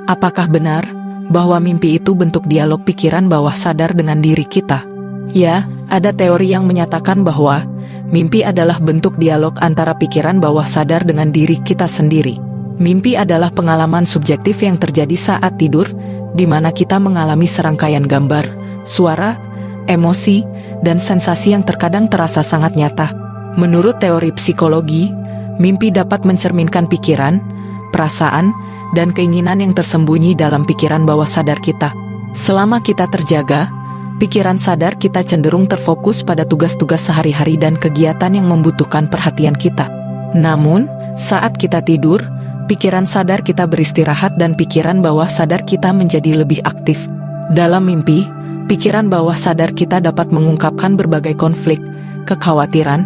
Apakah benar bahwa mimpi itu bentuk dialog pikiran bawah sadar dengan diri kita? Ya, ada teori yang menyatakan bahwa mimpi adalah bentuk dialog antara pikiran bawah sadar dengan diri kita sendiri. Mimpi adalah pengalaman subjektif yang terjadi saat tidur, di mana kita mengalami serangkaian gambar, suara, emosi, dan sensasi yang terkadang terasa sangat nyata. Menurut teori psikologi, mimpi dapat mencerminkan pikiran, perasaan, dan keinginan yang tersembunyi dalam pikiran bawah sadar kita. Selama kita terjaga, pikiran sadar kita cenderung terfokus pada tugas-tugas sehari-hari dan kegiatan yang membutuhkan perhatian kita. Namun, saat kita tidur, pikiran sadar kita beristirahat dan pikiran bawah sadar kita menjadi lebih aktif. Dalam mimpi, pikiran bawah sadar kita dapat mengungkapkan berbagai konflik, kekhawatiran,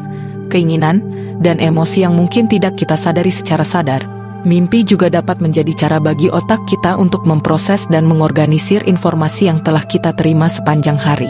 keinginan, dan emosi yang mungkin tidak kita sadari secara sadar. Mimpi juga dapat menjadi cara bagi otak kita untuk memproses dan mengorganisir informasi yang telah kita terima sepanjang hari.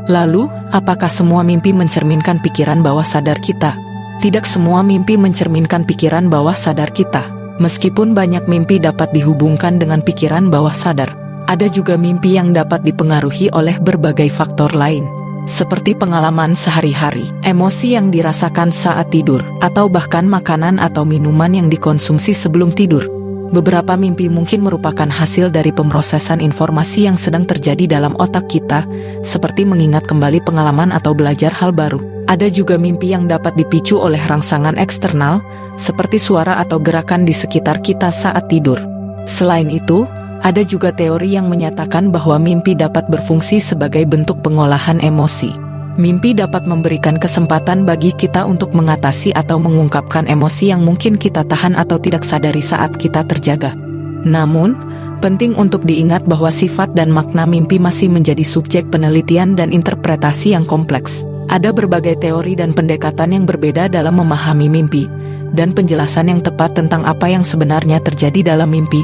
Lalu, apakah semua mimpi mencerminkan pikiran bawah sadar kita? Tidak semua mimpi mencerminkan pikiran bawah sadar kita. Meskipun banyak mimpi dapat dihubungkan dengan pikiran bawah sadar, ada juga mimpi yang dapat dipengaruhi oleh berbagai faktor lain, seperti pengalaman sehari-hari, emosi yang dirasakan saat tidur, atau bahkan makanan atau minuman yang dikonsumsi sebelum tidur. Beberapa mimpi mungkin merupakan hasil dari pemrosesan informasi yang sedang terjadi dalam otak kita, seperti mengingat kembali pengalaman atau belajar hal baru. Ada juga mimpi yang dapat dipicu oleh rangsangan eksternal, seperti suara atau gerakan di sekitar kita saat tidur. Selain itu, ada juga teori yang menyatakan bahwa mimpi dapat berfungsi sebagai bentuk pengolahan emosi. Mimpi dapat memberikan kesempatan bagi kita untuk mengatasi atau mengungkapkan emosi yang mungkin kita tahan atau tidak sadari saat kita terjaga. Namun, penting untuk diingat bahwa sifat dan makna mimpi masih menjadi subjek penelitian dan interpretasi yang kompleks. Ada berbagai teori dan pendekatan yang berbeda dalam memahami mimpi, dan penjelasan yang tepat tentang apa yang sebenarnya terjadi dalam mimpi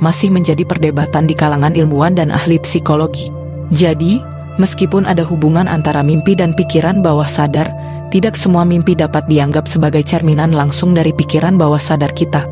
masih menjadi perdebatan di kalangan ilmuwan dan ahli psikologi. Jadi, meskipun ada hubungan antara mimpi dan pikiran bawah sadar, tidak semua mimpi dapat dianggap sebagai cerminan langsung dari pikiran bawah sadar kita.